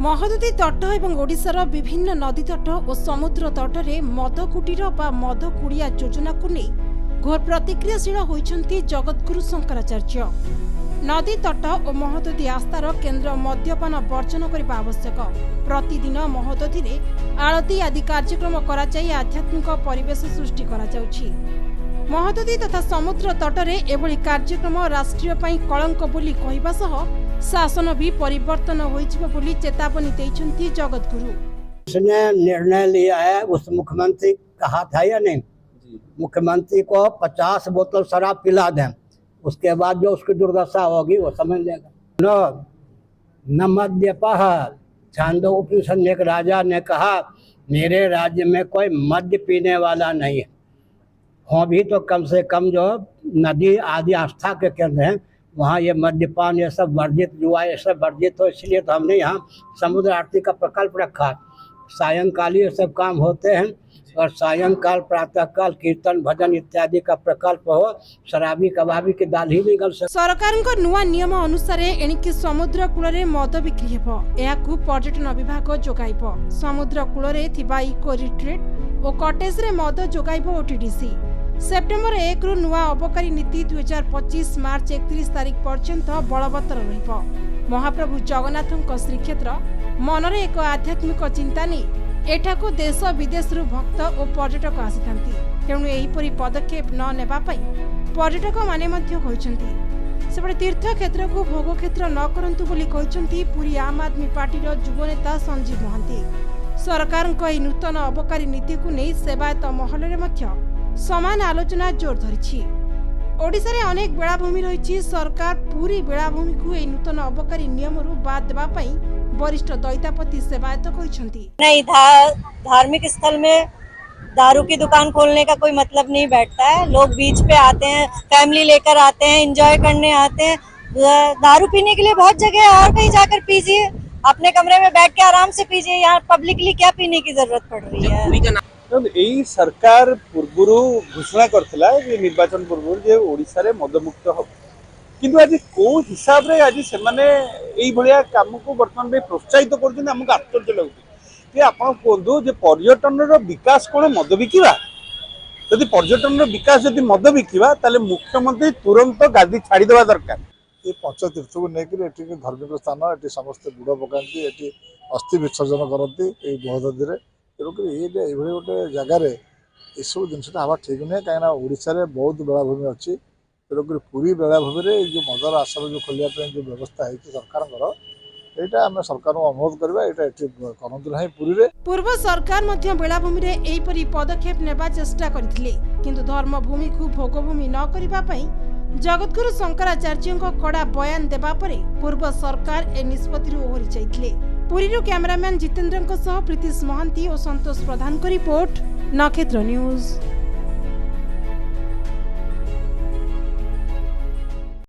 महादती तट एवं ओडिशार विभिन्न नदी तट और समुद्र तटरे मद कुटीर बा मद कुड़िया योजना को नहीं घोर प्रतिक्रियाशील होइछन्ति जगतगुरु शंकराचार्य। नदी तट और महादती आस्थार केन्द्र मद्यपान वर्जन करने आवश्यक। प्रतिदिन महादती रे आरती आदि कार्यक्रम कराई आध्यात्मिक परिवेश सृष्टि कराଯାଉଛି। महादती तथा समुद्र तटरे एभली कार्यक्रम राष्ट्रीय पई कलंक बोली कहबा सह शासन भी परिवर्तन होइछिबो बोली चेतावनी दैछन्ति जगतगुरु। उसने निर्णय लिया है, उस मुख्यमंत्री कहा था या नहीं, मुख्यमंत्री को 50 बोतल शराब पिला दें, उसके बाद जो उसकी दुर्दशा होगी वो समझ लेगा। न मद्यपः छांदो उपनिषद में एक राजा ने कहा मेरे राज्य में कोई मद्य पीने वाला नहीं है। हो भी तो कम से कम जो नदी आदि आस्था के केंद्र हैं वहाँ ये मद्यपान ये सब वर्जित, जुआ ये सब वर्जित हो, इसलिए तो हमने यहाँ समुद्र आरती का प्रकल्प रखा। सायंकाल ये सब काम होते हैं और सायंकाल प्रातःकाल कीर्तन भजन इत्यादि का प्रकल्प हो। शराबी कबाबी की दाल ही नहीं गल सकती। सरकार नुआ नियम अनुसार एणिकी समुद्र कूल में मद बिक्री हेबो। एहाकू पर्यटन विभाग जोगाइबो। समुद्र कूल में थिबा इको रिट्रीट और कटेज रे मद जोगाइबो ओटीडीसी। सेप्टेम्बर 1 रु नुआ अबकारी नीति 2025 मार्च 31 तारीख पर्यंत बलवत्तर रहिबो। महाप्रभु जगन्नाथଙ୍କ श्रीक्षेत्र मनरे एक आध्यात्मिक चिंता नहीं एठाको देश विदेश भक्त और पर्यटक आसीथांती। तेणु एहिपरि पदक्षेप न नेबा पई पर्यटक माने मध्य कहिसंती। सेबडे तीर्थ क्षेत्र को भोग क्षेत्र न करंतु बोली कहिसंती पुरी आम आदमी पार्टी युव नेता संजीव महांती। सरकारଙ୍କ ଏହି नूतन अबकारी नीति को नहीं सेवायत महल रे मध्य समान आलोचना जोर धरिछि। ओडिशा रे अनेक बेलाभूमि रही। सरकार पूरी बेलाभूमि को एही नूतन अबकारी नियम रु बाद देबा पई वरिष्ठ दैतापति सेवायत कहिसंती। नहीं, धार्मिक स्थल में दारू की दुकान खोलने का कोई मतलब नहीं बैठता है। लोग बीच पे आते हैं, फैमिली लेकर आते हैं, एंजॉय करने आते हैं। दारू पीने के लिए बहुत जगह है, और कहीं जाकर पीजिए, अपने कमरे में बैठ के आराम से पीजिए। यहाँ पब्लिकली क्या पीने की जरूरत पड़ रही है। यही सरकार पूर्व घोषणा करथिला जे निर्वाचन पूर्व जे ओडिसा रे मदमुक्त हो, किंतु आज को हिसाब रे आज से माने एई भलिया काम को वर्तमान में प्रोत्साहित करछन। हमको आश्चर्य लगुଛି जे आपण कोंदो जे पर्यटन रो विकास कोन मद बिकिबा। यदि पर्यटन रो विकास यदि मद बिकिबा ताले मुख्यमंत्री तुरंत गादी छाड़ी देबा दरकार। ये पंचतीर्थ को लेकर एटी धार्मिक स्थान एटी समस्त बुड़ पकाती, एटी अस्थि विसर्जन करती महादती। तेणुक ये गोटे जगार सब जिनसा हवा ठीक नुहे, कहीं ओडिशा रे बहुत बेलाभूमि अच्छी। तेणुक पूरी बेलाभूमि जो मदर आश्रम जो खोलिया जो व्यवस्था है सरकार एटा आम सरकार अनुरोध करबा, एटा एठी करंतु नाही पुरी रे। पूर्व सरकार मध्य बेलाभूमि रे एई परि पदक्षेप नेबा चेष्टा करथिले, किंतु धर्मभूमि को भोगभूमि न करिबा पई जगतगुरु शंकराचार्यଙ୍କ कड़ा बयान देबा परे पूर्व सरकार ए निष्पत्ति ओहरी जाइथिले। पुरीरू कैमरामैन जितेंद्रଙ୍କ सह प्रीतिश महांती और संतोष प्रधान को रिपोर्ट, नक्षत्र न्यूज।